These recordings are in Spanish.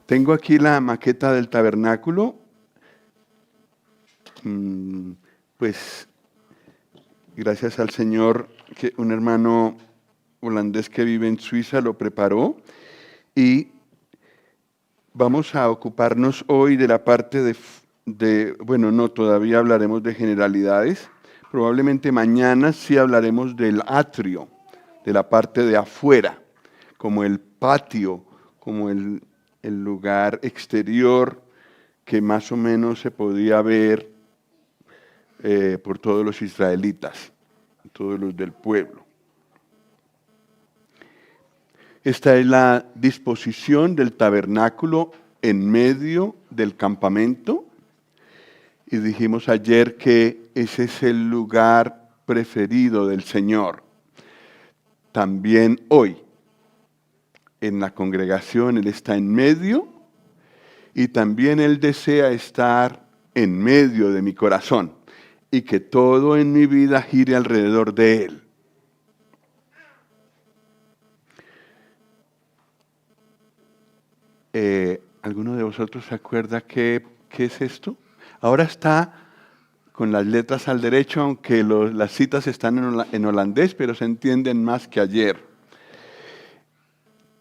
Tengo aquí la maqueta del tabernáculo. Pues gracias al Señor que un hermano holandés que vive en Suiza lo preparó y vamos a ocuparnos hoy de la parte bueno, no, todavía hablaremos de generalidades. Probablemente mañana sí hablaremos del atrio, de la parte de afuera, como el patio, como el lugar exterior que más o menos se podía ver por todos los israelitas, todos los del pueblo. Esta es la disposición del tabernáculo en medio del campamento. Y dijimos ayer que ese es el lugar preferido del Señor. También hoy, en la congregación, Él está en medio y también Él desea estar en medio de mi corazón y que todo en mi vida gire alrededor de Él. ¿Alguno de vosotros se acuerda qué es esto? Ahora está con las letras al derecho, aunque las citas están en holandés, pero se entienden más que ayer.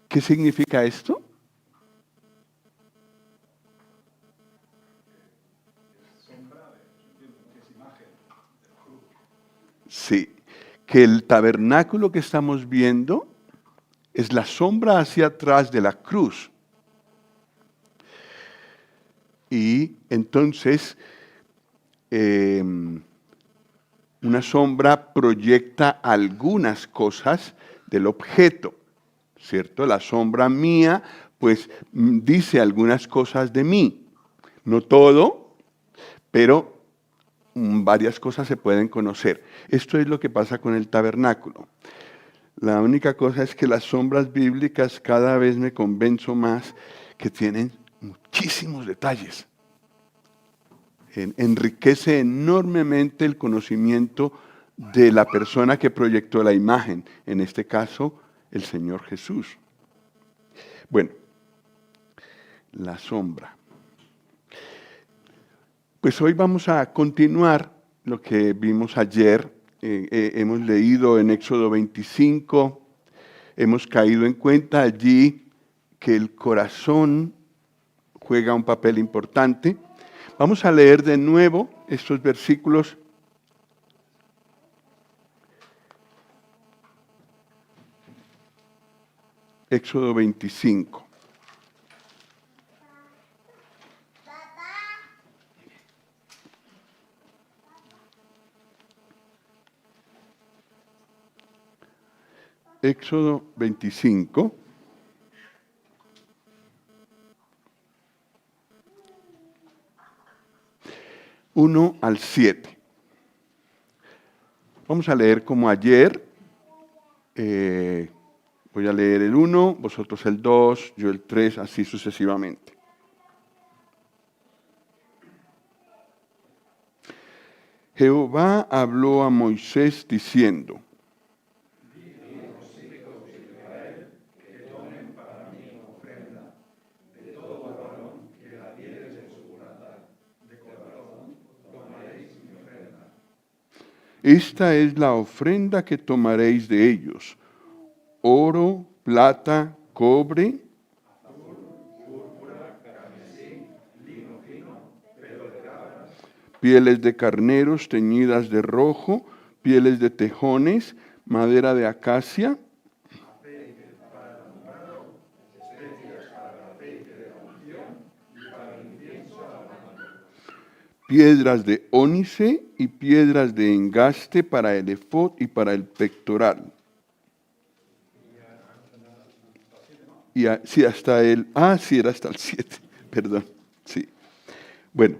¿Qué significa esto? Sí, que el tabernáculo que estamos viendo es la sombra hacia atrás de la cruz. Y entonces una sombra proyecta algunas cosas del objeto, ¿cierto? La sombra mía, pues dice algunas cosas de mí. No todo, pero varias cosas se pueden conocer. Esto es lo que pasa con el tabernáculo. La única cosa es que las sombras bíblicas cada vez me convenzo más que tienen muchísimos detalles. Enriquece enormemente el conocimiento de la persona que proyectó la imagen, en este caso, el Señor Jesús. Bueno, la sombra. Pues hoy vamos a continuar lo que vimos ayer. Hemos leído en Éxodo 25, hemos caído en cuenta allí que el corazón juega un papel importante. Vamos a leer de nuevo estos versículos. Éxodo 25. Éxodo 25. Uno al 7. Vamos a leer como ayer. Voy a leer el 1, vosotros el 2, yo el 3, así sucesivamente. Jehová habló a Moisés diciendo: esta es la ofrenda que tomaréis de ellos: oro, plata, cobre, pieles de carneros teñidas de rojo, pieles de tejones, madera de acacia, piedras de ónice y piedras de engaste para el efod y para el pectoral. Sí, hasta el... sí, era hasta el 7, perdón. Sí. Bueno,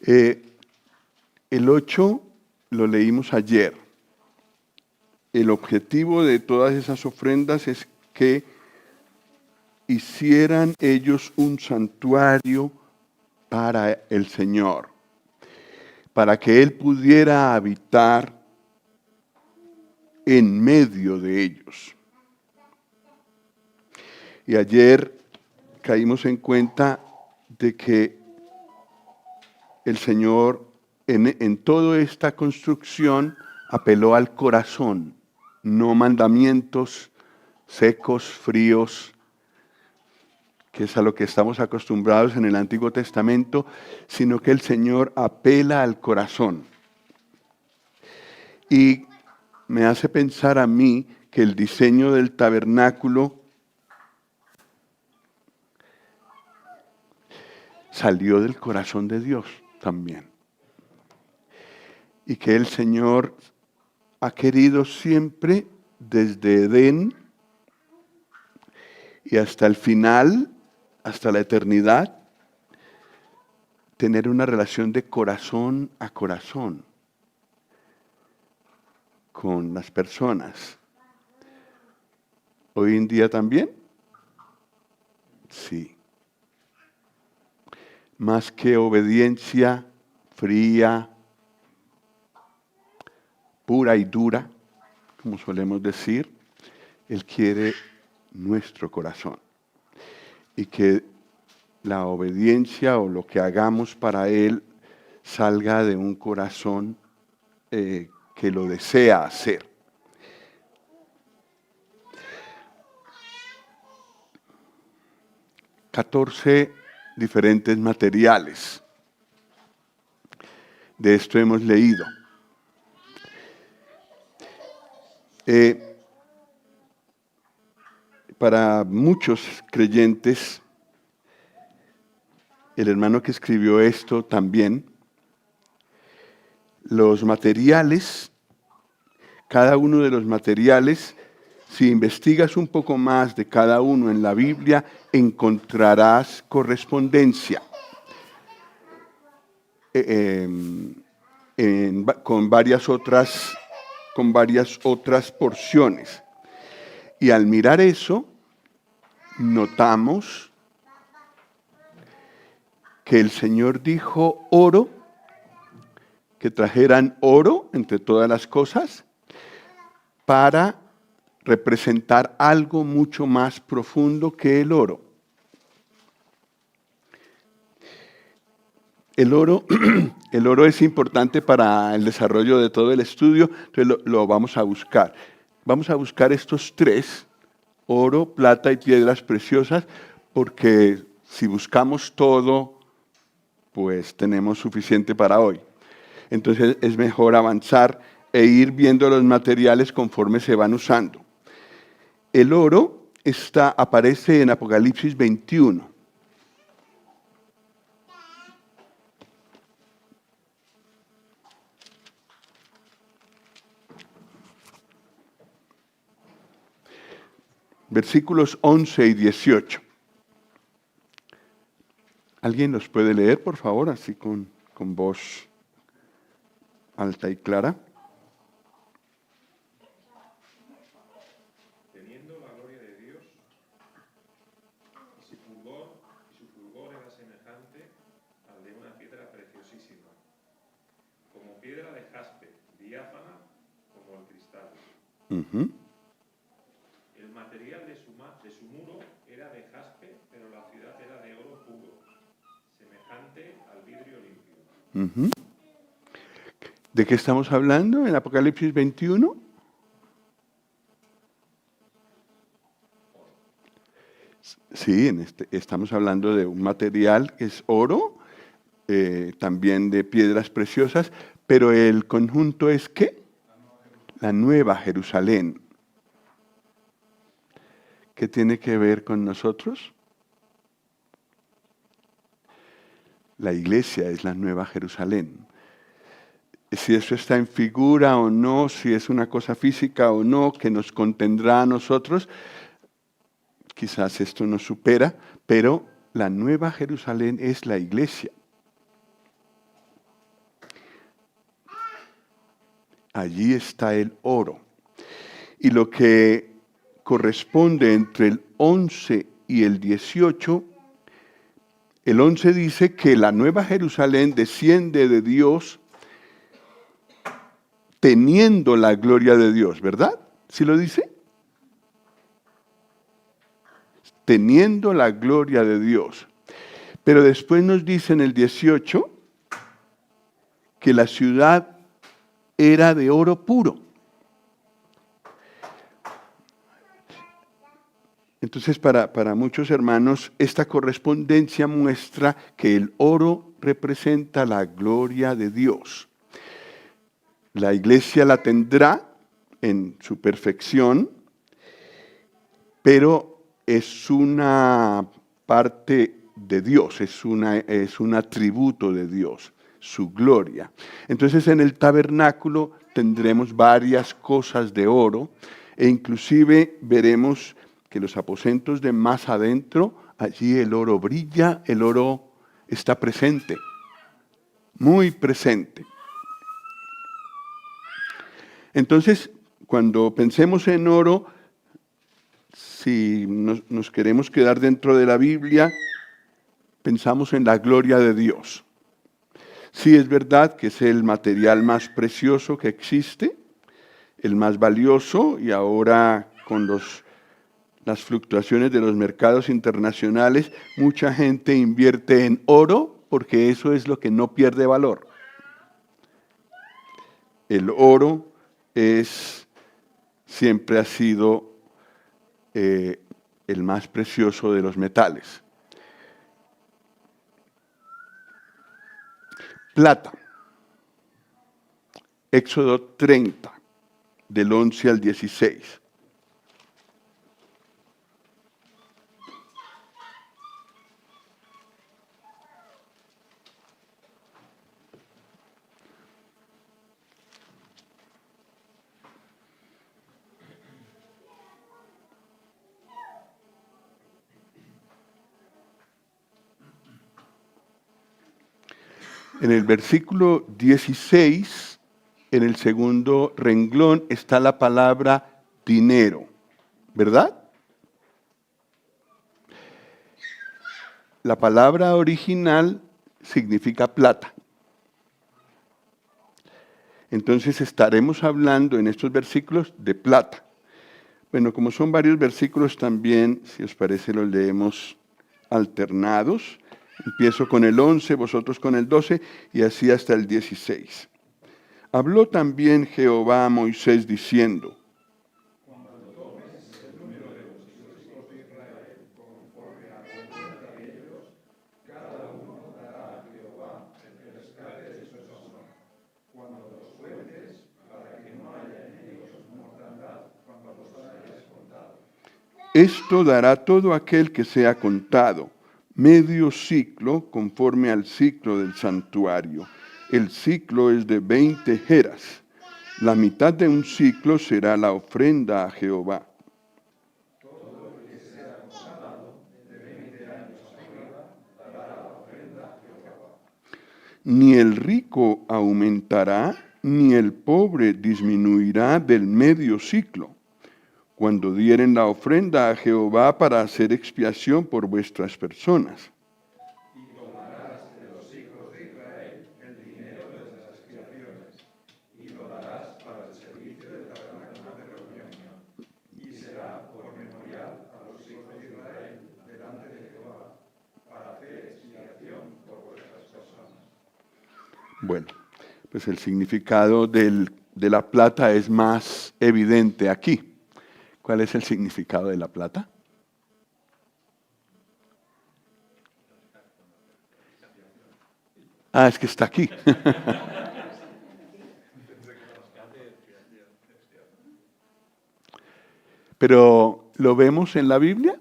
el 8 lo leímos ayer. El objetivo de todas esas ofrendas es que hicieran ellos un santuario para el Señor, para que Él pudiera habitar en medio de ellos. Y ayer caímos en cuenta de que el Señor en toda esta construcción apeló al corazón, no mandamientos secos, fríos, que es a lo que estamos acostumbrados en el Antiguo Testamento, sino que el Señor apela al corazón. Y me hace pensar a mí que el diseño del tabernáculo salió del corazón de Dios también. Y que el Señor ha querido siempre, desde Edén y hasta el final, hasta la eternidad, tener una relación de corazón a corazón con las personas. ¿Hoy en día también? Sí. Más que obediencia fría, pura y dura, como solemos decir, Él quiere nuestro corazón. Y que la obediencia o lo que hagamos para Él salga de un corazón que lo desea hacer. Catorce diferentes materiales. De esto hemos leído. Para muchos creyentes, el hermano que escribió esto también, los materiales, cada uno de los materiales, si investigas un poco más de cada uno en la Biblia, encontrarás correspondencia con varias otras porciones. Y al mirar eso, notamos que el Señor dijo oro, que trajeran oro entre todas las cosas, para representar algo mucho más profundo que el oro. El oro es importante para el desarrollo de todo el estudio, entonces lo vamos a buscar. Vamos a buscar estos tres, oro, plata y piedras preciosas, porque si buscamos todo, pues tenemos suficiente para hoy. Entonces es mejor avanzar e ir viendo los materiales conforme se van usando. El oro aparece en Apocalipsis 21. Versículos 11 y 18. ¿Alguien los puede leer, por favor, así con voz alta y clara? Teniendo la gloria de Dios, y su fulgor era semejante al de una piedra preciosísima, como piedra de jaspe, diáfana como el cristal. Uh-huh. El material de su muro era de jaspe, pero la ciudad era de oro puro, semejante al vidrio limpio. Uh-huh. ¿De qué estamos hablando en Apocalipsis 21? Sí, estamos hablando de un material que es oro, también de piedras preciosas, pero el conjunto es ¿qué? La Nueva Jerusalén. ¿Qué tiene que ver con nosotros? La iglesia es la Nueva Jerusalén. Si eso está en figura o no, si es una cosa física o no, que nos contendrá a nosotros, quizás esto nos supera, pero la Nueva Jerusalén es la iglesia. Allí está el oro. Y lo que corresponde entre el 11 y el 18, el 11 dice que la Nueva Jerusalén desciende de Dios teniendo la gloria de Dios, ¿verdad? ¿Sí lo dice? teniendo la gloria de Dios. Pero después nos dice en el 18 que la ciudad era de oro puro. Entonces, para muchos hermanos, esta correspondencia muestra que el oro representa la gloria de Dios. La iglesia la tendrá en su perfección, pero es una parte de Dios, es un atributo de Dios, su gloria. Entonces, en el tabernáculo tendremos varias cosas de oro e inclusive veremos que los aposentos de más adentro, allí el oro brilla, el oro está presente, muy presente. Entonces, cuando pensemos en oro, si nos queremos quedar dentro de la Biblia, pensamos en la gloria de Dios. Sí, es verdad que es el material más precioso que existe, el más valioso, y ahora con las fluctuaciones de los mercados internacionales, mucha gente invierte en oro porque eso es lo que no pierde valor. El oro siempre ha sido el más precioso de los metales. Plata. Éxodo 30, del 11 al 16. En el versículo 16, en el segundo renglón, está la palabra dinero, ¿verdad? La palabra original significa plata. Entonces estaremos hablando en estos versículos de plata. Bueno, como son varios versículos también, si os parece, los leemos alternados. Empiezo con el 11, vosotros con el 12 y así hasta el 16. Habló también Jehová a Moisés diciendo: esto dará todo aquel que sea contado, medio ciclo conforme al ciclo del santuario. El ciclo es de 20 jeras. La mitad de un ciclo será la ofrenda a Jehová. Ni el rico aumentará, ni el pobre disminuirá del medio ciclo, cuando dieren la ofrenda a Jehová para hacer expiación por vuestras personas. Y tomarás de los hijos de Israel el dinero de las expiaciones, y lo darás para el servicio del tabernáculo de reunión, y será por memorial a los hijos de Israel delante de Jehová, para hacer expiación por vuestras personas. Bueno, pues el significado de la plata es más evidente aquí. ¿Cuál es el significado de la plata? Ah, es que está aquí. Pero, ¿lo vemos en la Biblia?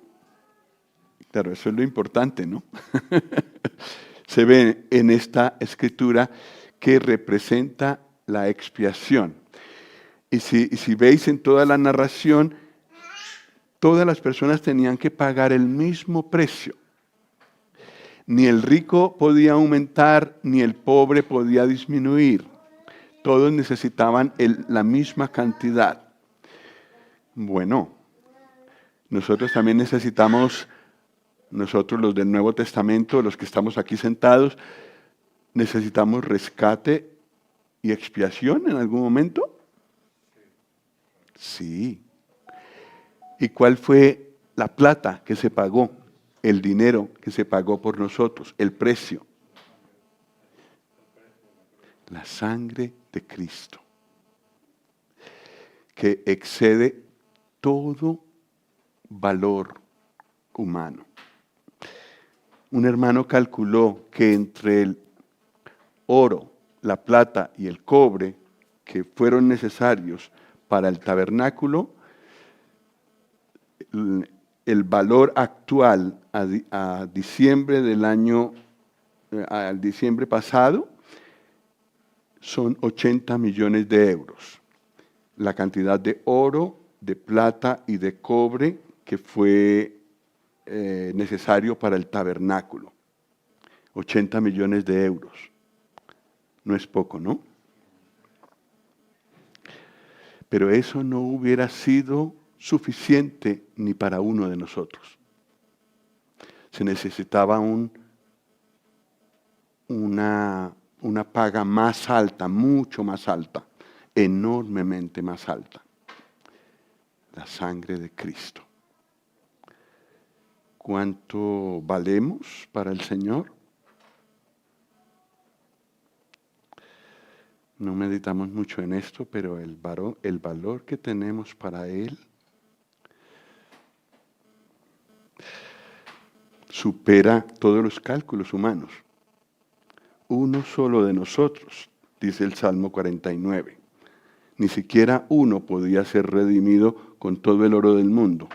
Claro, eso es lo importante, ¿no? Se ve en esta escritura que representa la expiación. Y si veis en toda la narración, todas las personas tenían que pagar el mismo precio. Ni el rico podía aumentar, ni el pobre podía disminuir. Todos necesitaban la misma cantidad. Bueno, nosotros también necesitamos, nosotros los del Nuevo Testamento, los que estamos aquí sentados, necesitamos rescate y expiación en algún momento. Sí. ¿Y cuál fue la plata que se pagó, el dinero que se pagó por nosotros, el precio. La sangre de Cristo, que excede todo valor humano. Un hermano calculó que entre el oro, la plata y el cobre que fueron necesarios para el tabernáculo, el valor actual a diciembre del año, al diciembre pasado, son 80 millones de euros. La cantidad de oro, de plata y de cobre que fue necesario para el tabernáculo. 80 millones de euros. No es poco, ¿no? Pero eso no hubiera sido suficiente ni para uno de nosotros. Se necesitaba una paga más alta, mucho más alta, enormemente más alta. La sangre de Cristo. ¿Cuánto valemos para el Señor? No meditamos mucho en esto, pero el valor que tenemos para Él supera todos los cálculos humanos. Uno solo de nosotros, dice el Salmo 49. Ni siquiera uno podía ser redimido con todo el oro del mundo.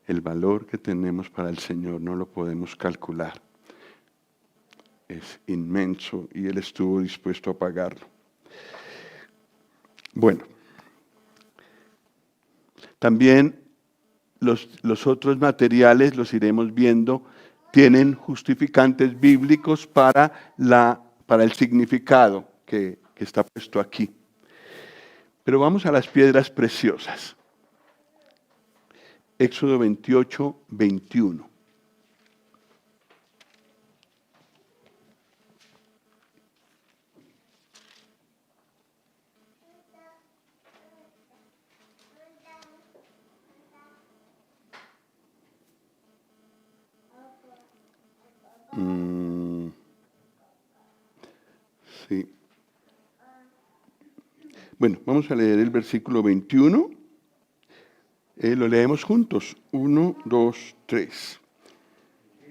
El valor que tenemos para el Señor no lo podemos calcular. Es inmenso y Él estuvo dispuesto a pagarlo. Bueno, también los otros materiales, los iremos viendo, tienen justificantes bíblicos para el significado que está puesto aquí. Pero vamos a las piedras preciosas. Éxodo 28, 21. Sí. Bueno, vamos a leer el versículo 21. Lo leemos juntos. 1, 2, 3.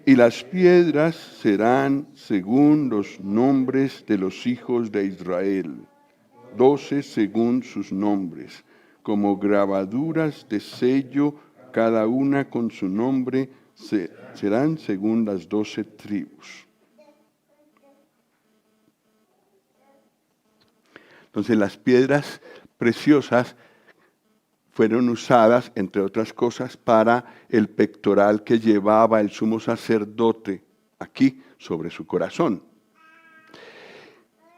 Y las piedras serán según los nombres de los hijos de Israel, 12 según sus nombres, como grabaduras de sello, cada una con su nombre, serán según las 12 tribus. Entonces las piedras preciosas fueron usadas, entre otras cosas, para el pectoral que llevaba el sumo sacerdote aquí sobre su corazón.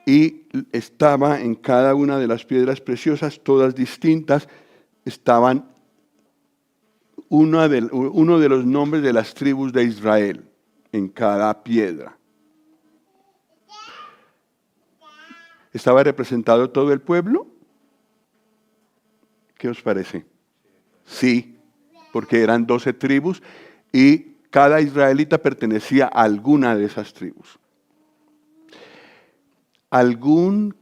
Y estaba en cada una de las piedras preciosas, todas distintas, estaban uno de los nombres de las tribus de Israel en cada piedra. ¿Estaba representado todo el pueblo? ¿Qué os parece? Sí, porque eran 12 tribus y cada israelita pertenecía a alguna de esas tribus. ¿Algún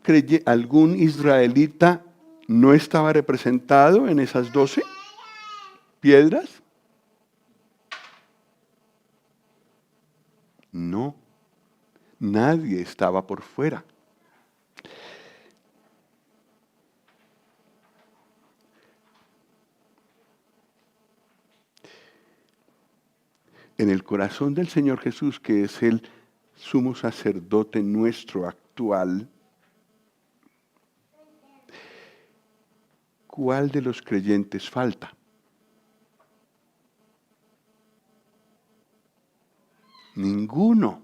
israelita no estaba representado en esas 12 piedras? No, nadie estaba por fuera. En el corazón del Señor Jesús, que es el sumo sacerdote nuestro actual, ¿cuál de los creyentes falta? Ninguno.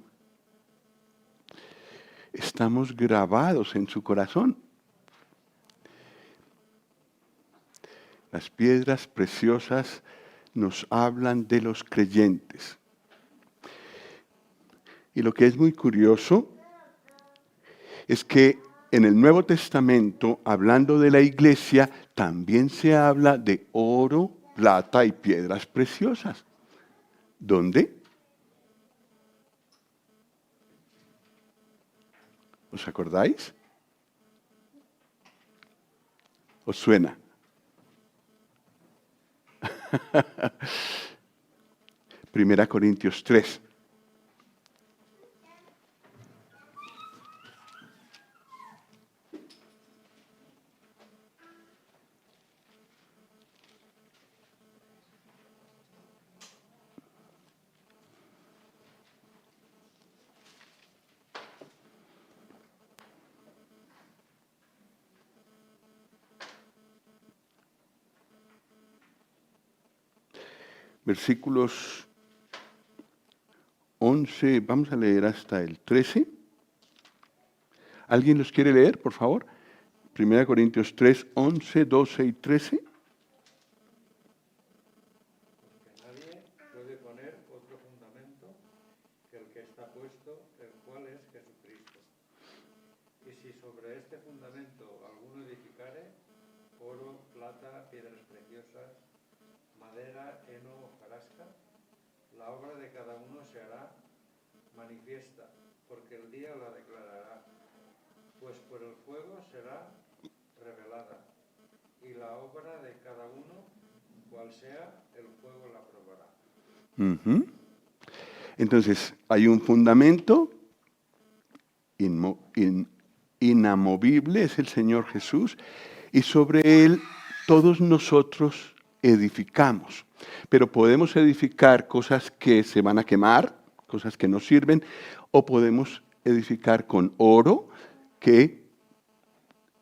Estamos grabados en su corazón. Las piedras preciosas nos hablan de los creyentes. Y lo que es muy curioso es que en el Nuevo Testamento, hablando de la iglesia, también se habla de oro, plata y piedras preciosas. ¿Dónde? ¿Os acordáis? ¿Os suena? Primera Corintios 3. Versículos 11, vamos a leer hasta el 13. ¿Alguien los quiere leer, por favor? 1 Corintios 3, 11, 12 y 13. Porque nadie puede poner otro fundamento que el que está puesto, el cual es Jesucristo. Y si sobre este fundamento alguno edificare, oro, plata, piedras preciosas, madera, heno, hojarasca, la obra de cada uno se hará manifiesta, porque el día la declarará, pues por el fuego será revelada, y la obra de cada uno, cual sea, el fuego la probará. Uh-huh. Entonces, hay un fundamento inamovible, es el Señor Jesús, y sobre él todos nosotros edificamos. Pero podemos edificar cosas que se van a quemar, cosas que no sirven, o podemos edificar con oro, que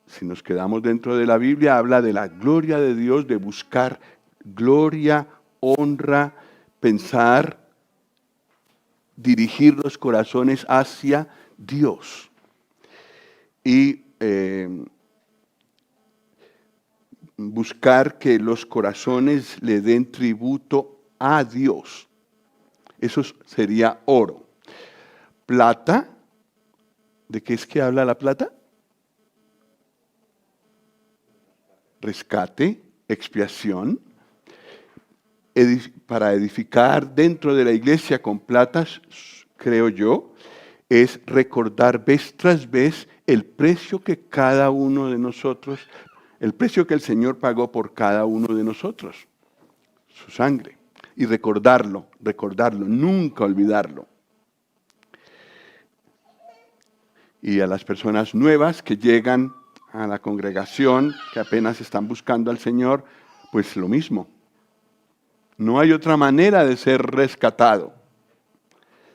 si nos quedamos dentro de la Biblia, habla de la gloria de Dios, de buscar gloria, honra, pensar, dirigir los corazones hacia Dios. Y buscar que los corazones le den tributo a Dios. Eso sería oro. Plata, ¿de qué es que habla la plata? Rescate, expiación. Para edificar dentro de la iglesia con platas, creo yo, es recordar vez tras vez el precio que cada uno de nosotros, el precio que el Señor pagó por cada uno de nosotros, su sangre. Y recordarlo, nunca olvidarlo. Y a las personas nuevas que llegan a la congregación, que apenas están buscando al Señor, pues lo mismo. No hay otra manera de ser rescatado,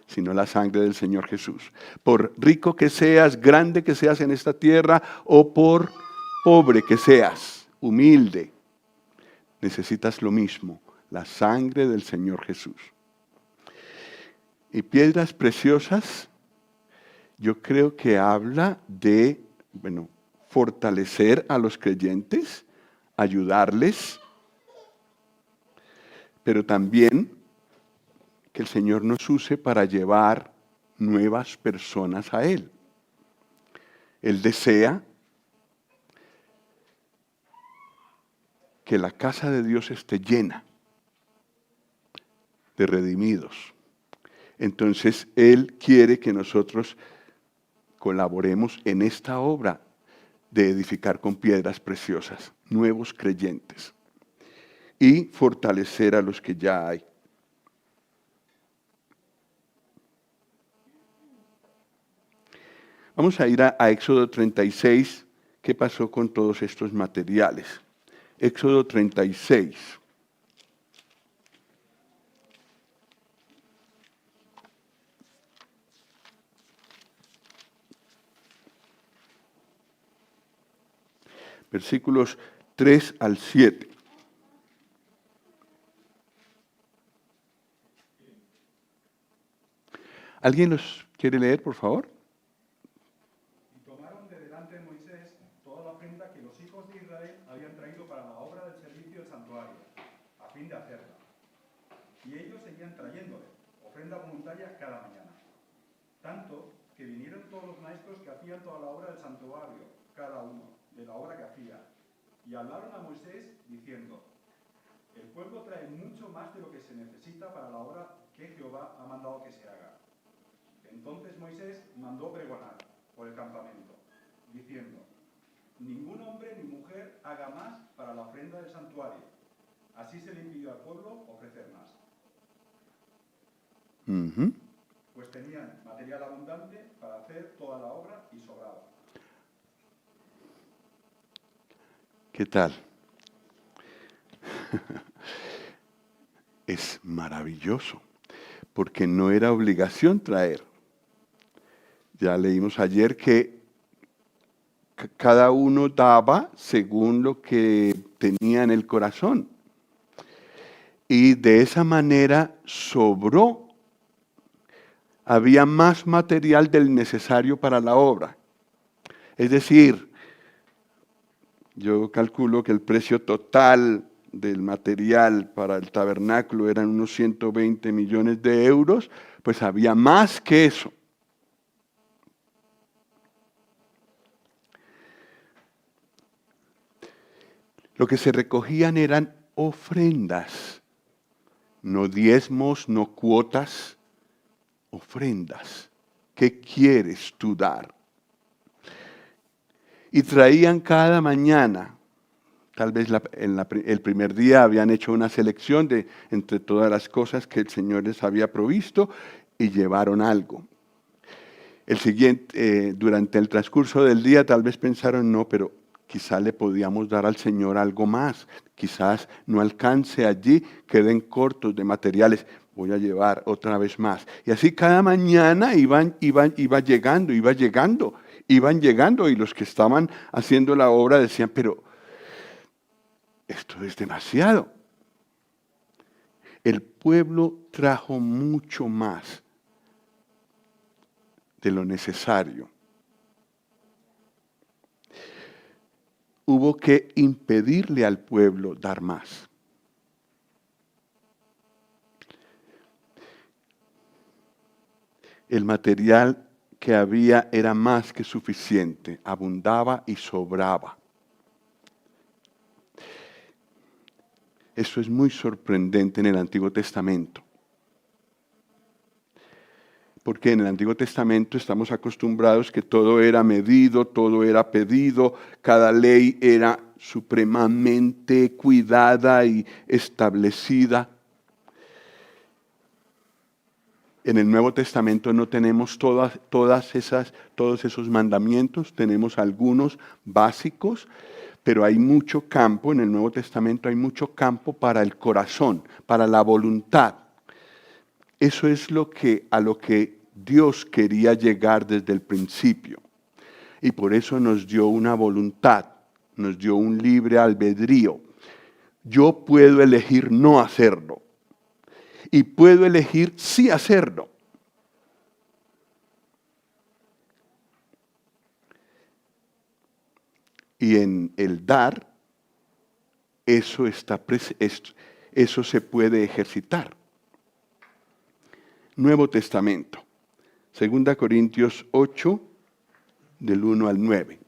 sino la sangre del Señor Jesús. Por rico que seas, grande que seas en esta tierra, o por pobre que seas, humilde, necesitas lo mismo, la sangre del Señor Jesús. Y piedras preciosas, yo creo que habla de, fortalecer a los creyentes, ayudarles, pero también que el Señor nos use para llevar nuevas personas a Él. Él desea que la casa de Dios esté llena de redimidos. Entonces, Él quiere que nosotros colaboremos en esta obra de edificar con piedras preciosas, nuevos creyentes, y fortalecer a los que ya hay. Vamos a ir a Éxodo 36, ¿qué pasó con todos estos materiales? Éxodo 36. Versículos 3 al 7. ¿Alguien los quiere leer, por favor? Y tomaron de delante de Moisés toda la ofrenda que los hijos de Israel habían traído para la obra del servicio del santuario, a fin de hacerla. Y ellos seguían trayéndole ofrenda voluntaria cada mañana. Tanto que vinieron todos los maestros que hacían toda la obra del santuario, cada uno, de la obra que hacía. Y hablaron a Moisés diciendo: el pueblo trae mucho más de lo que se necesita para la obra que Jehová ha mandado que se haga. Entonces Moisés mandó pregonar por el campamento, diciendo: ningún hombre ni mujer haga más para la ofrenda del santuario. Así se le impidió al pueblo ofrecer más. Pues tenían material abundante para hacer toda la obra y sobraba. ¿Qué tal? Es maravilloso, porque no era obligación traer. Ya leímos ayer que cada uno daba según lo que tenía en el corazón. Y de esa manera sobró. Había más material del necesario para la obra. Es decir, yo calculo que el precio total del material para el tabernáculo eran unos 120 millones de euros, pues había más que eso. Lo que se recogían eran ofrendas, no diezmos, no cuotas, ofrendas. ¿Qué quieres tú dar? Y traían cada mañana, tal vez el primer día habían hecho una selección de entre todas las cosas que el Señor les había provisto y llevaron algo. El siguiente, durante el transcurso del día tal vez pensaron, no, pero quizás le podíamos dar al Señor algo más, quizás no alcance allí, queden cortos de materiales, voy a llevar otra vez más. Y así cada mañana iban llegando, y los que estaban haciendo la obra decían, pero esto es demasiado. El pueblo trajo mucho más de lo necesario. Hubo que impedirle al pueblo dar más. El material que había era más que suficiente, abundaba y sobraba. Eso es muy sorprendente en el Antiguo Testamento. Porque en el Antiguo Testamento estamos acostumbrados que todo era medido, todo era pedido, cada ley era supremamente cuidada y establecida. En el Nuevo Testamento no tenemos todos esos mandamientos, tenemos algunos básicos, pero hay mucho campo, en el Nuevo Testamento hay mucho campo para el corazón, para la voluntad. Eso es a lo que Dios quería llegar desde el principio. Y por eso nos dio una voluntad, nos dio un libre albedrío. Yo puedo elegir no hacerlo. Y puedo elegir sí hacerlo. Y en el dar, eso se puede ejercitar. Nuevo Testamento, 2 Corintios 8, del 1 al 9.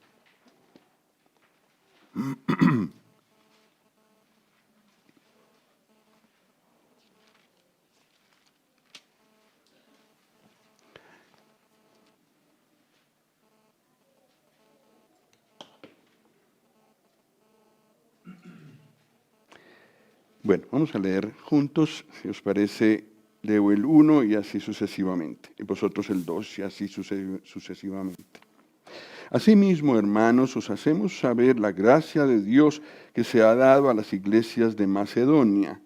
Bueno, vamos a leer juntos, si os parece, leo el 1 y así sucesivamente, y vosotros el 2 y así sucesivamente. Asimismo, hermanos, os hacemos saber la gracia de Dios que se ha dado a las iglesias de Macedonia.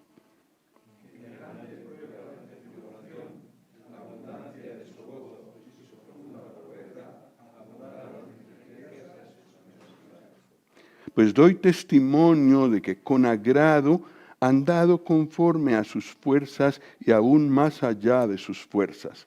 Pues doy testimonio de que con agrado han dado conforme a sus fuerzas y aún más allá de sus fuerzas.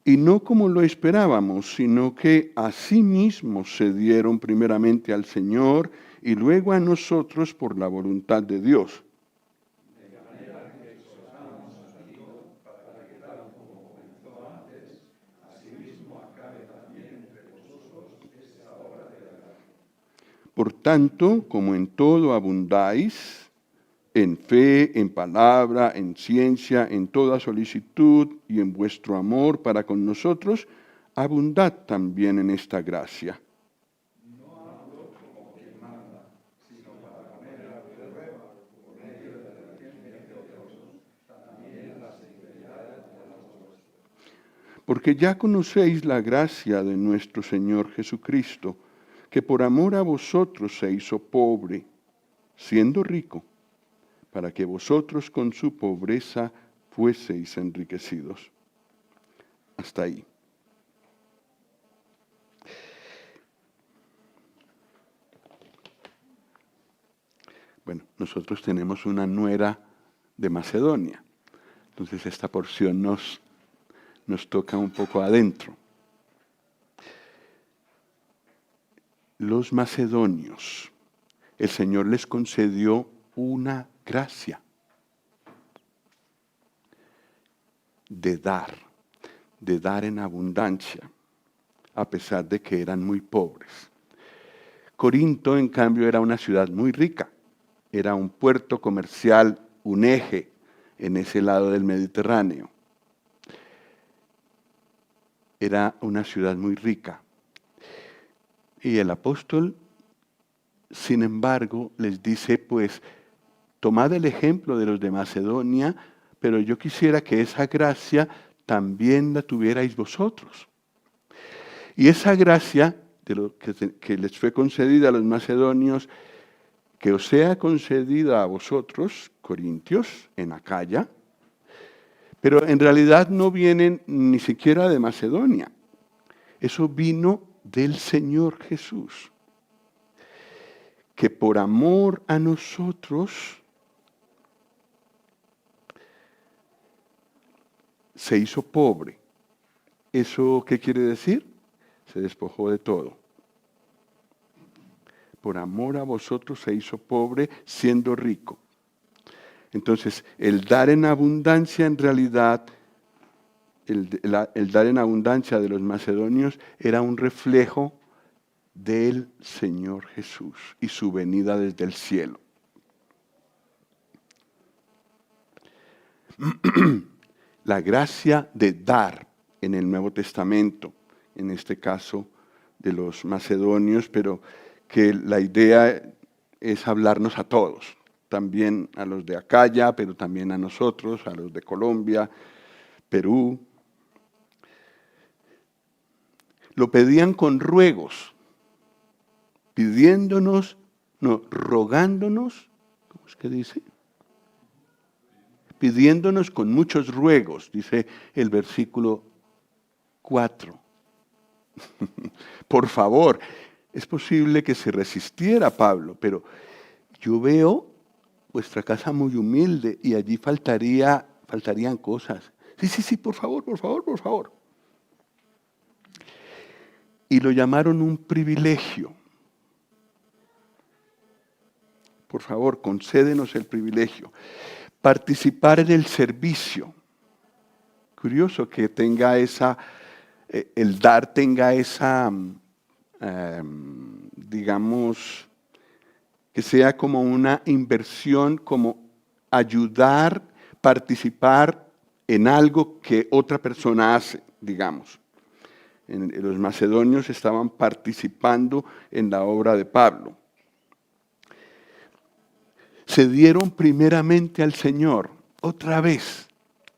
Y no como lo esperábamos, sino que asimismo se dieron primeramente al Señor y luego a nosotros por la voluntad de Dios. Por tanto, como en todo abundáis, en fe, en palabra, en ciencia, en toda solicitud y en vuestro amor para con nosotros, abundad también en esta gracia. Porque ya conocéis la gracia de nuestro Señor Jesucristo, que por amor a vosotros se hizo pobre, siendo rico, para que vosotros con su pobreza fueseis enriquecidos. Hasta ahí. Bueno, nosotros tenemos una nuera de Macedonia, entonces esta porción nos toca un poco adentro. Los macedonios, el Señor les concedió una gracia de dar en abundancia, a pesar de que eran muy pobres. Corinto, en cambio, era una ciudad muy rica, era un puerto comercial, un eje en ese lado del Mediterráneo. Era una ciudad muy rica. Y el apóstol, sin embargo, les dice, pues, tomad el ejemplo de los de Macedonia, pero yo quisiera que esa gracia también la tuvierais vosotros. Y esa gracia de lo que les fue concedida a los macedonios, que os sea concedida a vosotros, corintios, en Acaya, pero en realidad no vienen ni siquiera de Macedonia. Eso vino del Señor Jesús, que por amor a nosotros se hizo pobre. ¿Eso qué quiere decir? Se despojó de todo. Por amor a vosotros se hizo pobre siendo rico. Entonces, el dar en abundancia en realidad, el dar en abundancia de los macedonios era un reflejo del Señor Jesús y su venida desde el cielo. La gracia de dar en el Nuevo Testamento, en este caso de los macedonios, pero que la idea es hablarnos a todos, también a los de Acaya, pero también a nosotros, a los de Colombia, Perú. Lo pedían con ruegos, rogándonos, ¿cómo es que dice? Pidiéndonos con muchos ruegos, dice el versículo 4. Por favor, es posible que se resistiera Pablo, pero yo veo vuestra casa muy humilde y allí faltarían cosas. Sí, por favor. Y lo llamaron un privilegio. Por favor, concédenos el privilegio. Participar en el servicio. Curioso que tenga el dar tenga esa, digamos, que sea como una inversión, como ayudar, participar en algo que otra persona hace, digamos. Los macedonios estaban participando en la obra de Pablo. Se dieron primeramente al Señor, otra vez,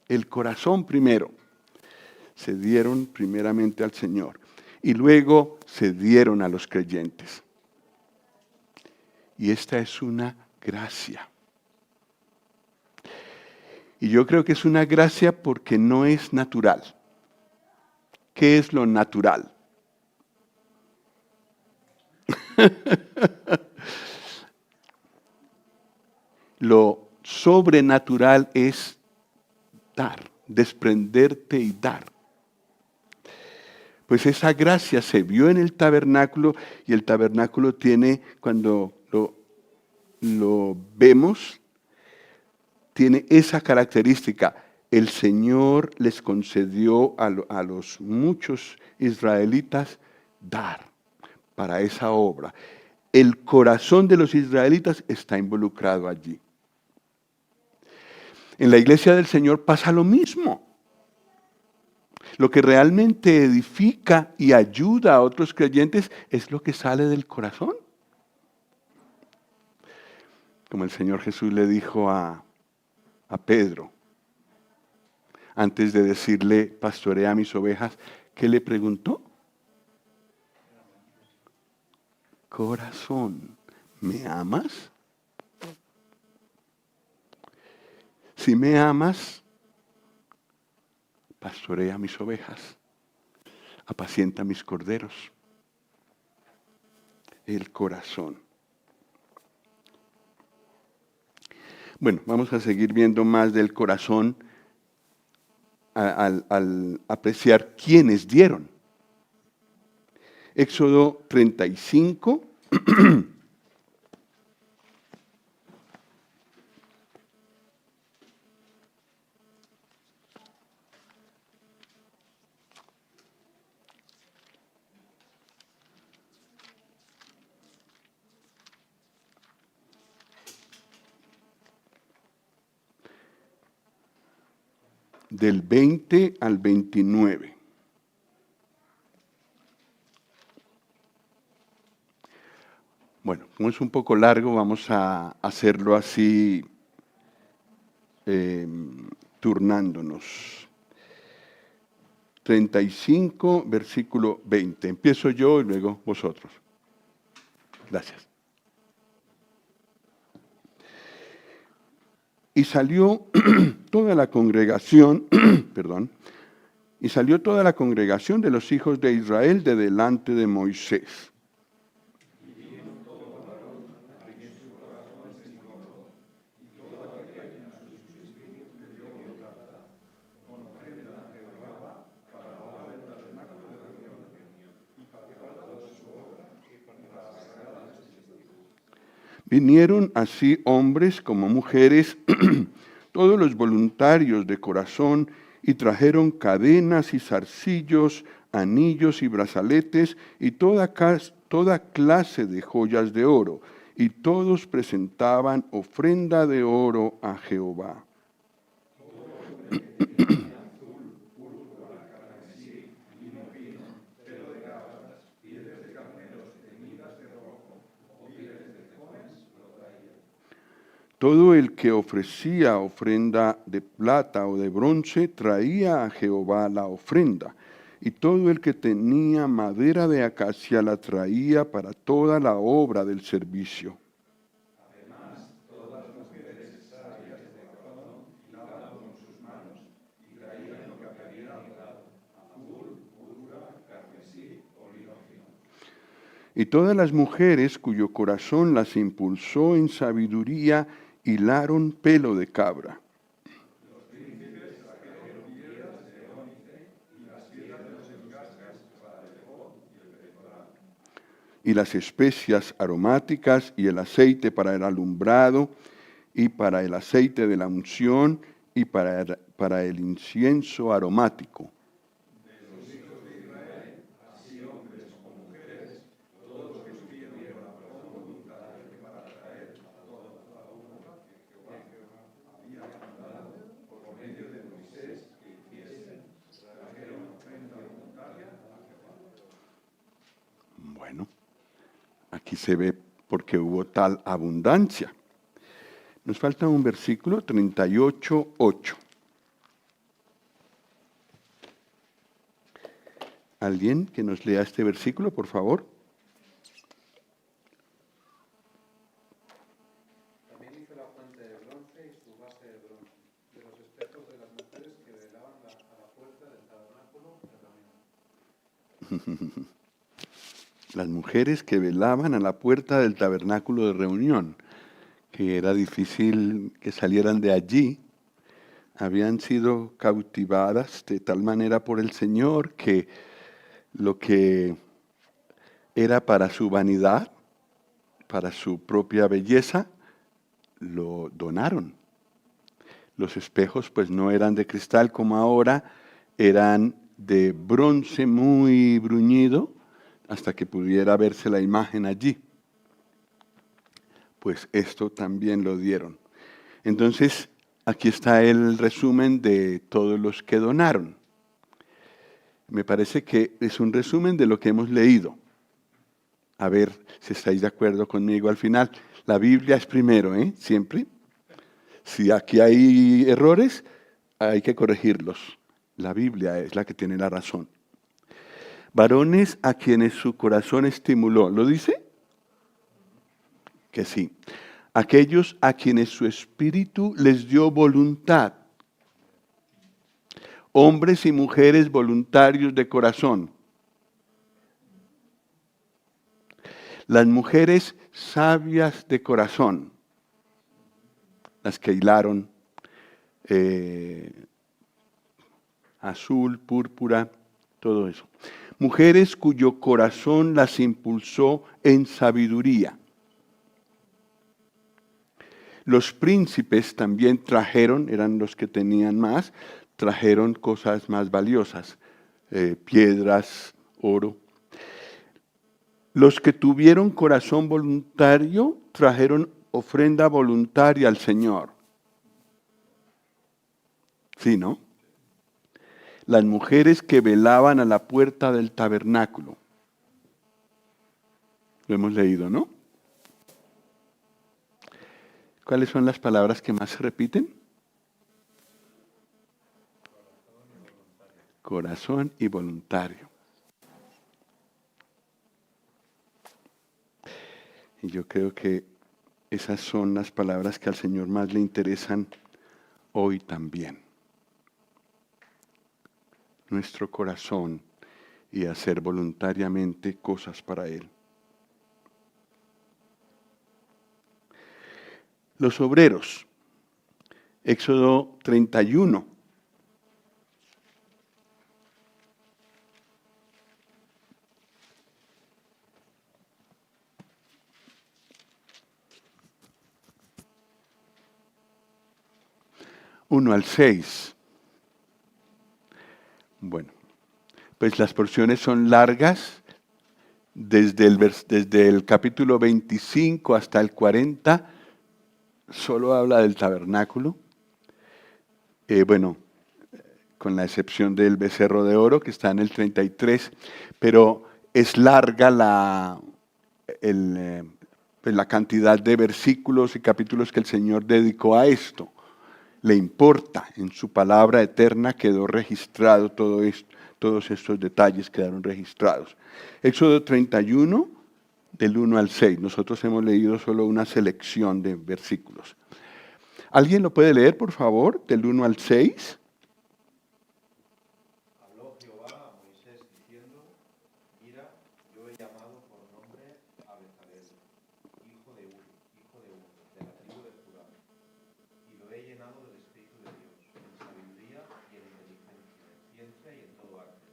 el corazón primero. Se dieron primeramente al Señor y luego se dieron a los creyentes. Y esta es una gracia. Y yo creo que es una gracia porque no es natural. ¿Qué es lo natural? Lo sobrenatural es dar, desprenderte y dar. Pues esa gracia se vio en el tabernáculo y el tabernáculo tiene, cuando lo vemos, tiene esa característica. El Señor les concedió a los muchos israelitas dar para esa obra. El corazón de los israelitas está involucrado allí. En la iglesia del Señor pasa lo mismo. Lo que realmente edifica y ayuda a otros creyentes es lo que sale del corazón. Como el Señor Jesús le dijo a Pedro, antes de decirle, pastorea mis ovejas, ¿qué le preguntó? Corazón, ¿me amas? Si me amas, pastorea mis ovejas, apacienta mis corderos. El corazón. Bueno, vamos a seguir viendo más del corazón al apreciar quiénes dieron. Éxodo 35. Del 20 al 29. Bueno, como es un poco largo, vamos a hacerlo así, turnándonos. 35, versículo 20. Empiezo yo y luego vosotros. Gracias. Y salió toda la congregación, y salió toda la congregación de los hijos de Israel de delante de Moisés. Vinieron así hombres como mujeres, todos los voluntarios de corazón, y trajeron cadenas y zarcillos, anillos y brazaletes, y toda clase de joyas de oro, y todos presentaban ofrenda de oro a Jehová. Todo el que ofrecía ofrenda de plata o de bronce traía a Jehová la ofrenda, y todo el que tenía madera de acacia la traía para toda la obra del servicio. Además, todas las mujeres sabias de corazón hilaban con sus manos y traían lo que habían hilado, azul, púrpura, carmesí o lino fino. Y todas las mujeres cuyo corazón las impulsó en sabiduría hilaron pelo de cabra. Los príncipes trajeron piedras de ónice y las piedras de los engasgas para el efod y el pectoral. Y las especias aromáticas y el aceite para el alumbrado y para el aceite de la unción y para el incienso aromático. Bueno, aquí se ve por qué hubo tal abundancia. Nos falta un versículo, 38:8. ¿Alguien que nos lea este versículo, por favor? También hizo la fuente de bronce y su base de bronce, de los espejos de las mujeres que velaban a la puerta del tabernáculo de reunión. Las mujeres que velaban a la puerta del tabernáculo de reunión, que era difícil que salieran de allí, habían sido cautivadas de tal manera por el Señor que lo que era para su vanidad, para su propia belleza, lo donaron. Los espejos pues no eran de cristal como ahora, eran de bronce muy bruñido hasta que pudiera verse la imagen allí. Pues esto también lo dieron. Entonces, aquí está el resumen de todos los que donaron. Me parece que es un resumen de lo que hemos leído. A ver si estáis de acuerdo conmigo al final. La Biblia es primero, siempre. Si aquí hay errores, hay que corregirlos. La Biblia es la que tiene la razón. Varones a quienes su corazón estimuló. ¿Lo dice? Que sí. Aquellos a quienes su espíritu les dio voluntad. Hombres y mujeres voluntarios de corazón. Las mujeres sabias de corazón. Las que hilaron azul, púrpura, todo eso. Mujeres cuyo corazón las impulsó en sabiduría. Los príncipes también trajeron, eran los que tenían más, trajeron cosas más valiosas, piedras, oro. Los que tuvieron corazón voluntario trajeron ofrenda voluntaria al Señor. ¿Sí, no? Las mujeres que velaban a la puerta del tabernáculo. Lo hemos leído, ¿no? ¿Cuáles son las palabras que más se repiten? Corazón y voluntario. Y yo creo que esas son las palabras que al Señor más le interesan hoy también. Nuestro corazón y hacer voluntariamente cosas para Él. Los obreros, Éxodo 31. Uno al 6. Bueno, pues las porciones son largas, desde el capítulo 25 hasta el 40, solo habla del tabernáculo. Con la excepción del becerro de oro, que está en el 33, pero es larga la cantidad de versículos y capítulos que el Señor dedicó a esto. Le importa, en su palabra eterna quedó registrado todo esto, todos estos detalles quedaron registrados. Éxodo 31, del 1 al 6. Nosotros hemos leído solo una selección de versículos. ¿Alguien lo puede leer, por favor, del 1 al 6? Habló Jehová a Moisés diciendo: Mira, yo he llamado por nombre a Bezaleel, hijo de Uri, de la tribu de Judá, y lo he llenado del Espíritu de Dios, en sabiduría y en inteligencia, en ciencia y en todo arte,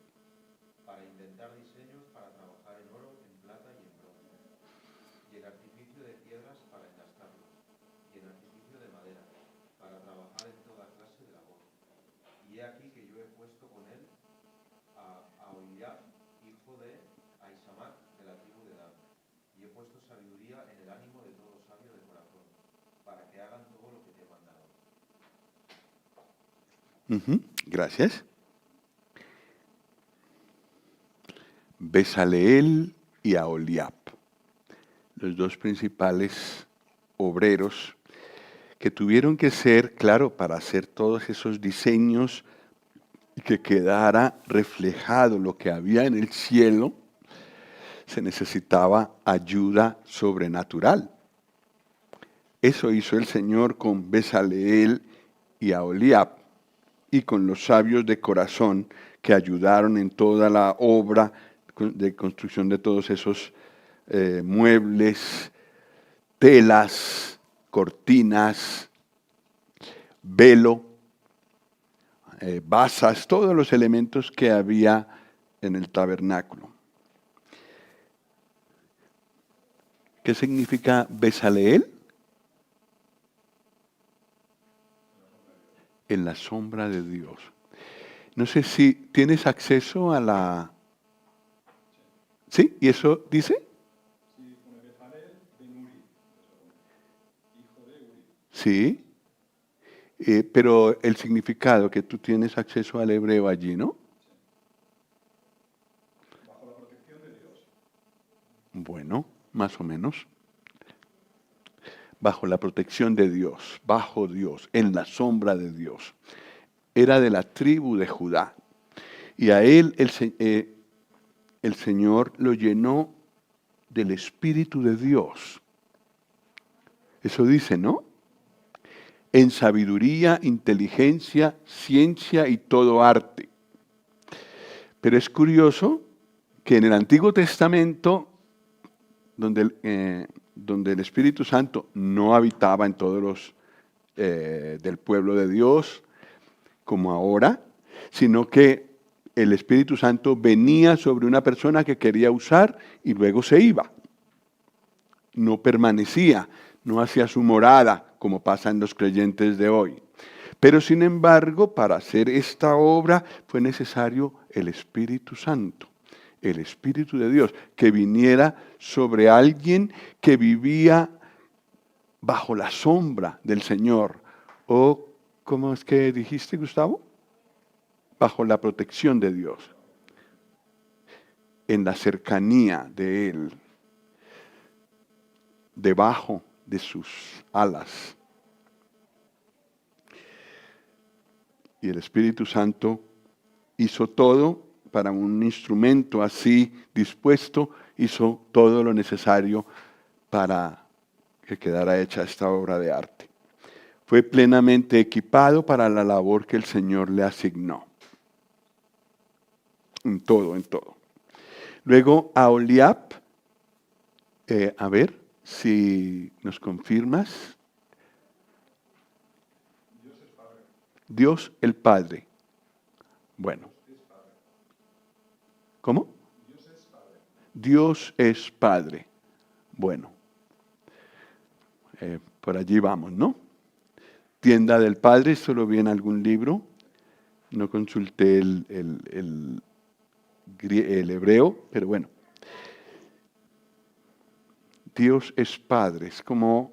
para inventar diseños para trabajar en oro, en plata y en bronce, y en artificio de piedras para encastarlos, y en artificio de madera, para trabajar en toda clase de labor. Y he aquí que yo he puesto con él a Aholiab, hijo de Ahisamac, de la tribu de Dan, y he puesto sabiduría en el ánimo de todo sabio de corazón, para que hagan todo lo que te he mandado. Gracias. Bezaleel y Aholiab, los dos principales obreros que tuvieron que ser, claro, para hacer todos esos diseños y que quedara reflejado lo que había en el cielo, se necesitaba ayuda sobrenatural. Eso hizo el Señor con Bezaleel y Aholiab y con los sabios de corazón que ayudaron en toda la obra de construcción de todos esos muebles, telas, cortinas, velo, basas, todos los elementos que había en el tabernáculo. ¿Qué significa Bezaleel? en la sombra de Dios. No sé si tienes acceso a la... ¿Sí? ¿Y eso dice? Sí, pone Bezalel ben Uri, hijo de Uri. Sí. Pero el significado, que tú tienes acceso al hebreo allí, ¿no? Bajo la protección de Dios. Bueno, más o menos. Bajo la protección de Dios, bajo Dios, en la sombra de Dios. Era de la tribu de Judá. Y a él el Señor lo llenó del Espíritu de Dios. Eso dice, ¿no? En sabiduría, inteligencia, ciencia y todo arte. Pero es curioso que en el Antiguo Testamento, donde el Espíritu Santo no habitaba en todos los del pueblo de Dios, como ahora, sino que el Espíritu Santo venía sobre una persona que quería usar y luego se iba. No permanecía, no hacía su morada, como pasa en los creyentes de hoy. Pero sin embargo, para hacer esta obra fue necesario el Espíritu Santo, el Espíritu de Dios, que viniera sobre alguien que vivía bajo la sombra del Señor. O, ¿cómo es que dijiste, Gustavo? Bajo la protección de Dios, en la cercanía de Él, debajo de sus alas. Y el Espíritu Santo hizo todo para un instrumento así dispuesto, hizo todo lo necesario para que quedara hecha esta obra de arte. Fue plenamente equipado para la labor que el Señor le asignó. En todo, en todo. Luego a Oliab, a ver si nos confirmas. Dios el Padre. Bueno. ¿Cómo? Dios es Padre. Bueno. Por allí vamos, ¿no? Tienda del Padre, esto lo vi en algún libro. No consulté el hebreo, pero bueno. Dios es Padre, es como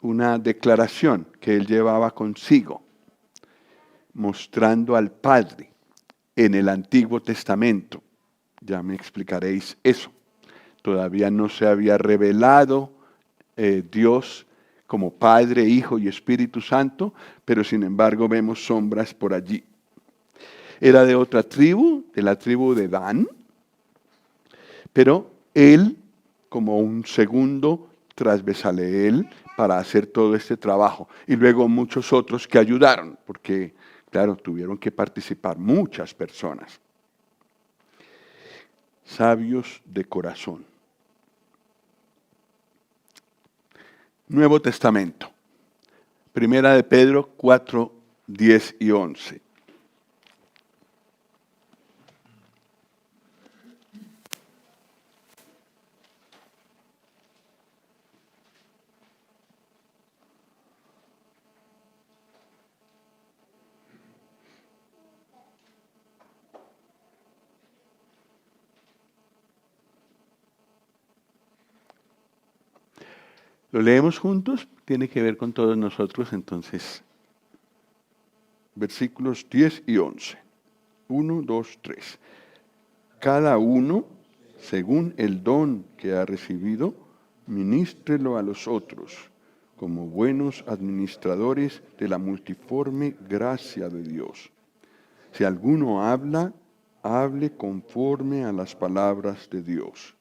una declaración que él llevaba consigo, mostrando al Padre en el Antiguo Testamento. Ya me explicaréis eso. Todavía no se había revelado Dios como Padre, Hijo y Espíritu Santo, pero sin embargo vemos sombras por allí. Era de otra tribu, de la tribu de Dan, pero él, como un segundo tras Bezaleel, para hacer todo este trabajo. Y luego muchos otros que ayudaron, porque, claro, tuvieron que participar muchas personas. Sabios de corazón. Nuevo Testamento. Primera de Pedro 4, 10 y 11. ¿Lo leemos juntos? Tiene que ver con todos nosotros, entonces. Versículos 10 y 11. 1, 2, 3. Cada uno, según el don que ha recibido, ministrelo a los otros, como buenos administradores de la multiforme gracia de Dios. Si alguno habla, hable conforme a las palabras de Dios.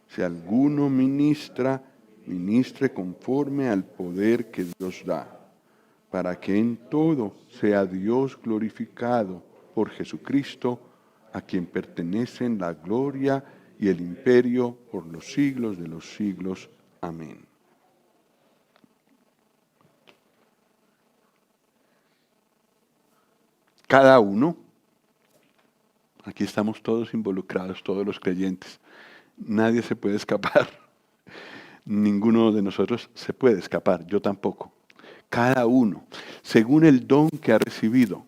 Si alguno ministra, ministre conforme al poder que Dios da, para que en todo sea Dios glorificado por Jesucristo, a quien pertenecen la gloria y el imperio por los siglos de los siglos. Amén. Cada uno, aquí estamos todos involucrados, todos los creyentes, nadie se puede escapar. Ninguno de nosotros se puede escapar, yo tampoco. cada uno, según el don que ha recibido,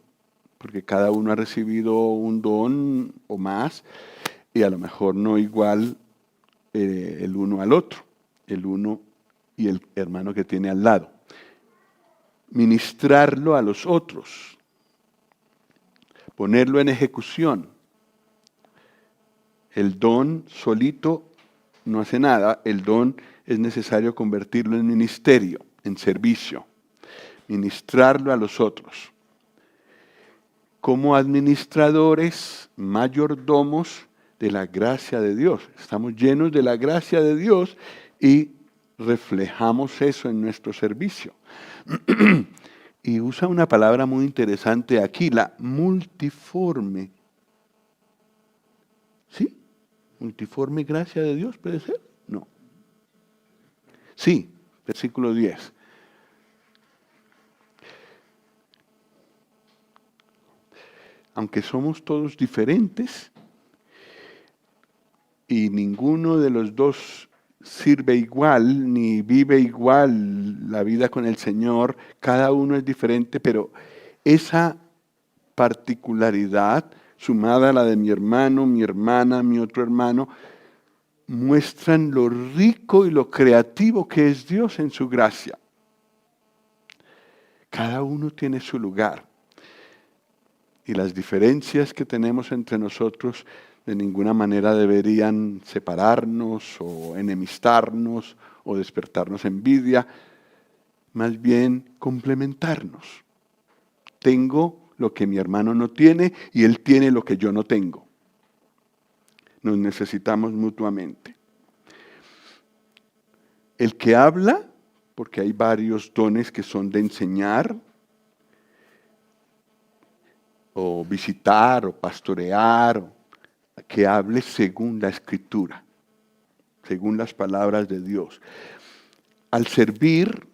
porque cada uno ha recibido un don o más, y a lo mejor no igual el uno al otro, el uno y el hermano que tiene al lado. Ministrarlo a los otros, ponerlo en ejecución. El don solito no hace nada, el don es necesario convertirlo en ministerio, en servicio, ministrarlo a los otros. Como administradores, mayordomos de la gracia de Dios. Estamos llenos de la gracia de Dios y reflejamos eso en nuestro servicio. Y usa una palabra muy interesante aquí, la multiforme. ¿Sí? ¿Multiforme gracia de Dios puede ser? No. Sí, versículo 10. Aunque somos todos diferentes y ninguno de los dos sirve igual ni vive igual la vida con el Señor, cada uno es diferente, pero esa particularidad sumada a la de mi hermano, mi hermana, mi otro hermano, muestran lo rico y lo creativo que es Dios en su gracia. Cada uno tiene su lugar. Y las diferencias que tenemos entre nosotros de ninguna manera deberían separarnos o enemistarnos o despertarnos envidia, más bien complementarnos. Tengo lo que mi hermano no tiene y él tiene lo que yo no tengo. Nos necesitamos mutuamente. El que habla, porque hay varios dones que son de enseñar, o visitar, o pastorear, que hable según la Escritura, según las palabras de Dios. Al servir,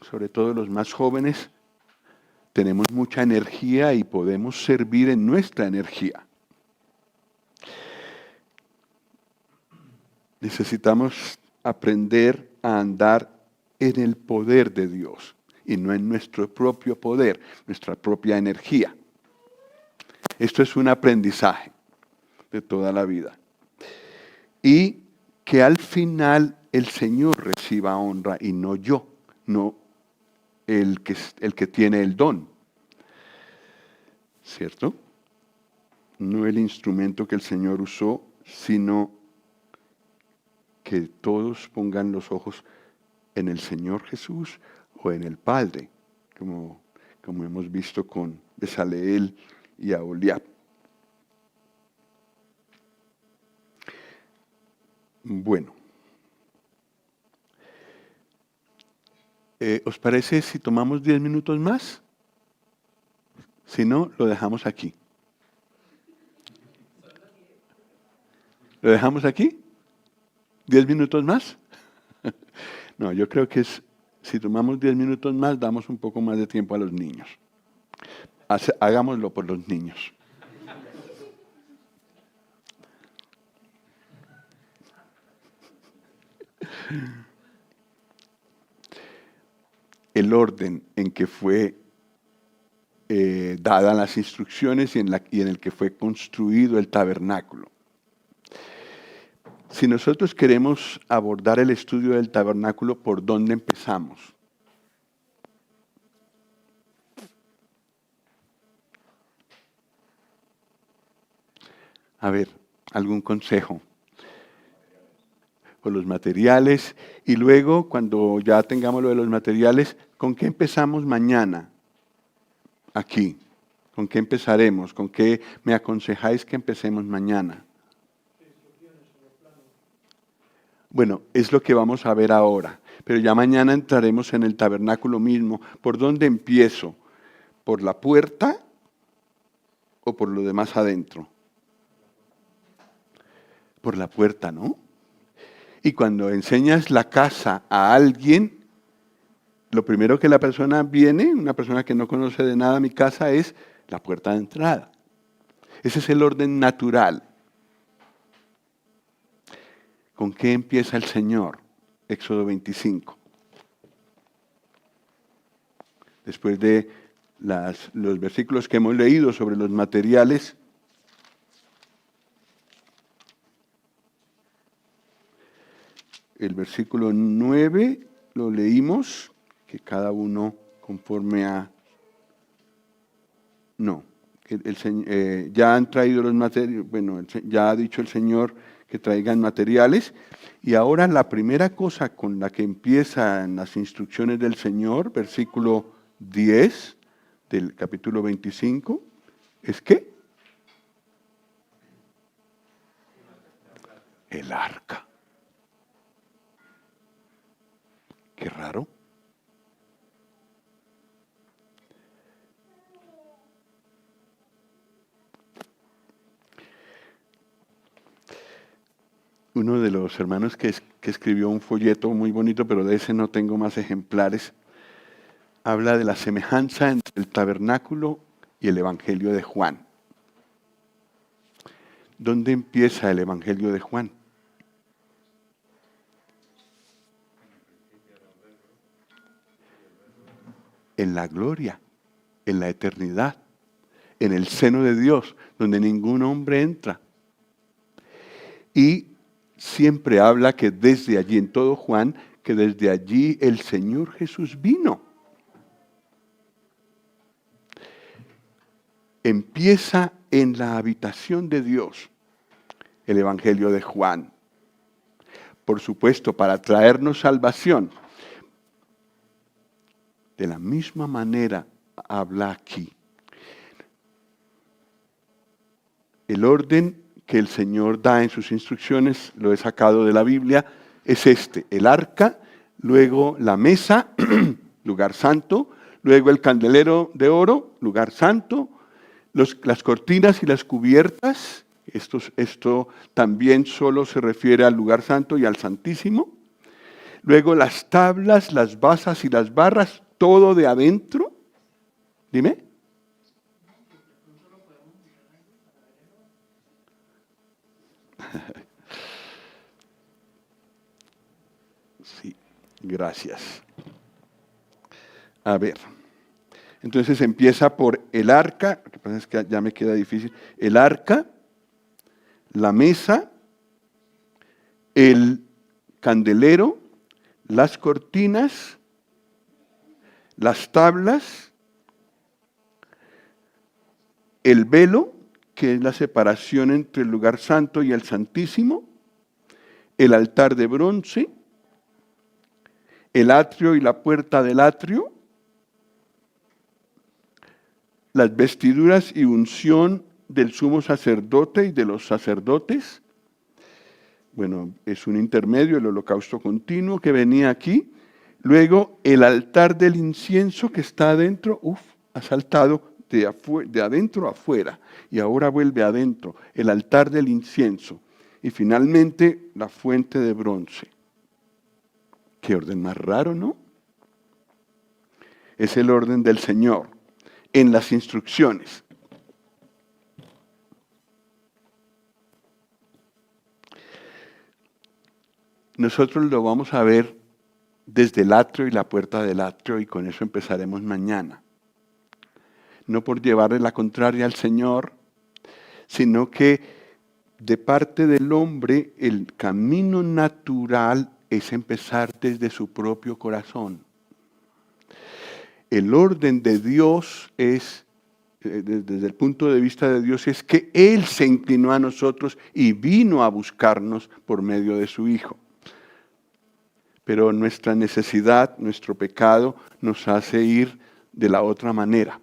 sobre todo los más jóvenes, tenemos mucha energía y podemos servir en nuestra energía. Necesitamos aprender a andar en el poder de Dios y no en nuestro propio poder, nuestra propia energía. Esto es un aprendizaje de toda la vida. Y que al final el Señor reciba honra y no yo, no el que tiene el don. ¿Cierto? No el instrumento que el Señor usó, sino que todos pongan los ojos en el Señor Jesús o en el Padre, como hemos visto con Bezaleel y Aholiab. Bueno, ¿os parece si tomamos 10 minutos más? Si no, lo dejamos aquí. ¿Lo dejamos aquí? ¿10 minutos más? No, yo creo que si tomamos 10 minutos más, damos un poco más de tiempo a los niños. Hagámoslo por los niños. El orden en que fue dadas las instrucciones y en el que fue construido el tabernáculo. Si nosotros queremos abordar el estudio del tabernáculo, ¿por dónde empezamos? A ver, algún consejo. Por los materiales. Y luego, cuando ya tengamos lo de los materiales, ¿con qué empezamos mañana? Aquí. ¿Con qué empezaremos? ¿Con qué me aconsejáis que empecemos mañana? Bueno, es lo que vamos a ver ahora. Pero ya mañana entraremos en el tabernáculo mismo. ¿Por dónde empiezo? ¿Por la puerta o por lo demás adentro? Por la puerta, ¿no? Y cuando enseñas la casa a alguien, lo primero que la persona viene, una persona que no conoce de nada mi casa, es la puerta de entrada. Ese es el orden natural. ¿Con qué empieza el Señor? Éxodo 25. después de los versículos que hemos leído sobre los materiales, el versículo 9 lo leímos, que cada uno conforme a... No, ya han traído los materiales, bueno, ya ha dicho el Señor que traigan materiales, y ahora la primera cosa con la que empiezan las instrucciones del Señor, versículo 10 del capítulo 25, es ¿qué? El arca. Qué raro. Uno de los hermanos que escribió un folleto muy bonito, pero de ese no tengo más ejemplares, habla de la semejanza entre el tabernáculo y el Evangelio de Juan. ¿Dónde empieza el Evangelio de Juan? En la gloria, en la eternidad, en el seno de Dios, donde ningún hombre entra. Y siempre habla que desde allí, en todo Juan, que desde allí el Señor Jesús vino. Empieza en la habitación de Dios, el Evangelio de Juan. Por supuesto, para traernos salvación. De la misma manera habla aquí. El orden que el Señor da en sus instrucciones, lo he sacado de la Biblia, es este: el arca, luego la mesa, lugar santo, luego el candelero de oro, lugar santo, las cortinas y las cubiertas, esto también solo se refiere al lugar santo y al santísimo, luego las tablas, las basas y las barras, todo de adentro. Dime. Sí, gracias. A ver, entonces empieza por el arca, lo que pasa es que ya me queda difícil, el arca, la mesa, el candelero, las cortinas, las tablas, el velo, que es la separación entre el lugar santo y el santísimo, el altar de bronce, el atrio y la puerta del atrio, las vestiduras y unción del sumo sacerdote y de los sacerdotes. Bueno, es un intermedio, el holocausto continuo que venía aquí. Luego, el altar del incienso que está adentro, ha saltado de adentro a afuera, y ahora vuelve adentro, el altar del incienso. Y finalmente, la fuente de bronce. Qué orden más raro, ¿no? Es el orden del Señor en las instrucciones. Nosotros lo vamos a ver desde el atrio y la puerta del atrio, y con eso empezaremos mañana. No por llevarle la contraria al Señor, sino que de parte del hombre el camino natural es empezar desde su propio corazón. El orden de Dios es, desde el punto de vista de Dios, es que Él se inclinó a nosotros y vino a buscarnos por medio de su Hijo. Pero nuestra necesidad, nuestro pecado, nos hace ir de la otra manera.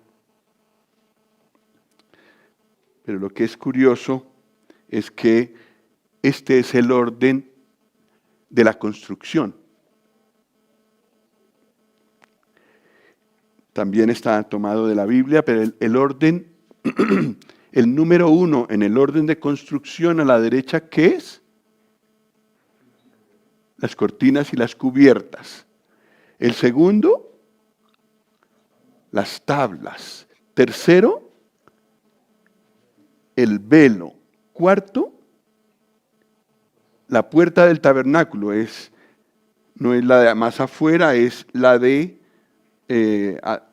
Pero lo que es curioso es que este es el orden de la construcción. También está tomado de la Biblia, pero el orden, el número 1 en el orden de construcción a la derecha, ¿qué es? Las cortinas y las cubiertas. El segundo, las tablas. Tercero, el velo. Cuarto, la puerta del tabernáculo. No es la de más afuera, es la de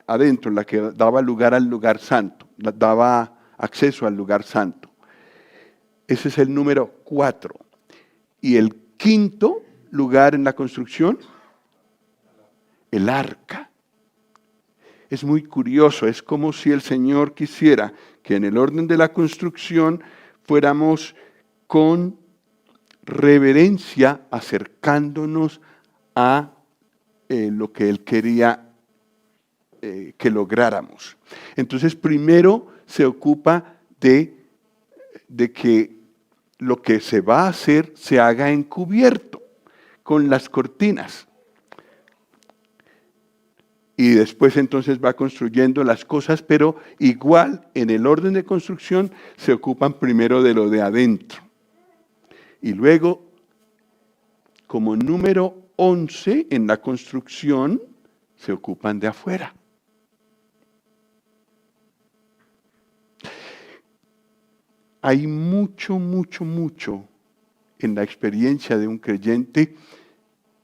adentro, la que daba lugar al lugar santo, daba acceso al lugar santo. Ese es el número 4. Y el quinto lugar en la construcción, el arca. Es muy curioso, es como si el Señor quisiera que en el orden de la construcción fuéramos con reverencia acercándonos a lo que Él quería que lográramos. Entonces, primero se ocupa de que lo que se va a hacer se haga encubierto con las cortinas. Y después entonces va construyendo las cosas, pero igual en el orden de construcción se ocupan primero de lo de adentro. Y luego, como número 11 en la construcción, se ocupan de afuera. Hay mucho en la experiencia de un creyente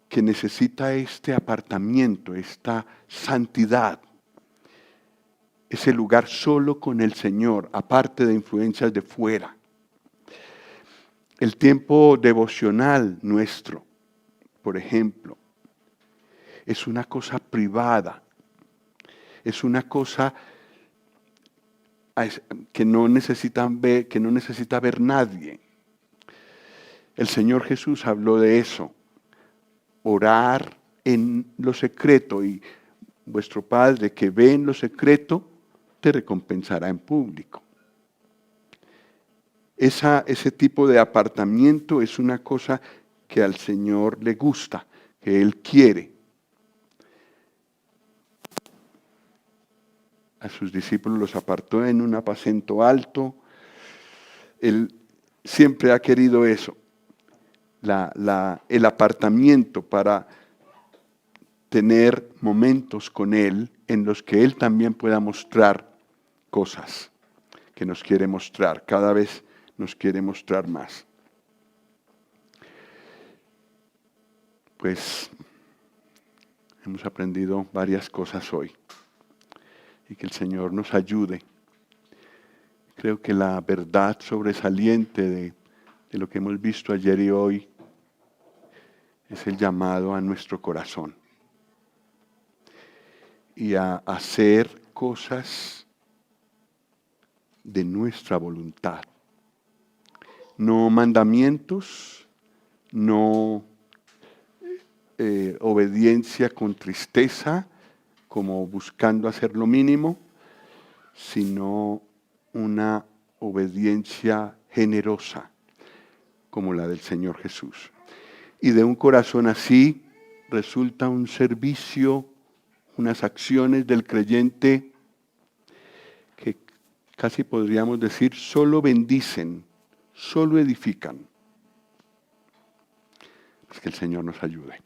que necesita este apartamiento, esta santidad, ese lugar solo con el Señor, aparte de influencias de fuera. El tiempo devocional nuestro, por ejemplo, es una cosa privada, es una cosa que no necesita ver nadie. El Señor Jesús habló de eso, orar en lo secreto, y vuestro Padre que ve en lo secreto te recompensará en público. Ese tipo de apartamiento es una cosa que al Señor le gusta, que Él quiere. A sus discípulos los apartó en un aposento alto. Él siempre ha querido eso, el apartamiento para tener momentos con Él en los que Él también pueda mostrar cosas que nos quiere mostrar, cada vez nos quiere mostrar más. Pues hemos aprendido varias cosas hoy y que el Señor nos ayude. Creo que la verdad sobresaliente de lo que hemos visto ayer y hoy es el llamado a nuestro corazón y a hacer cosas de nuestra voluntad. No mandamientos, no obediencia con tristeza, como buscando hacer lo mínimo, sino una obediencia generosa, como la del Señor Jesús. Y de un corazón así resulta un servicio, unas acciones del creyente que casi podríamos decir solo bendicen, solo edifican. Pues que el Señor nos ayude.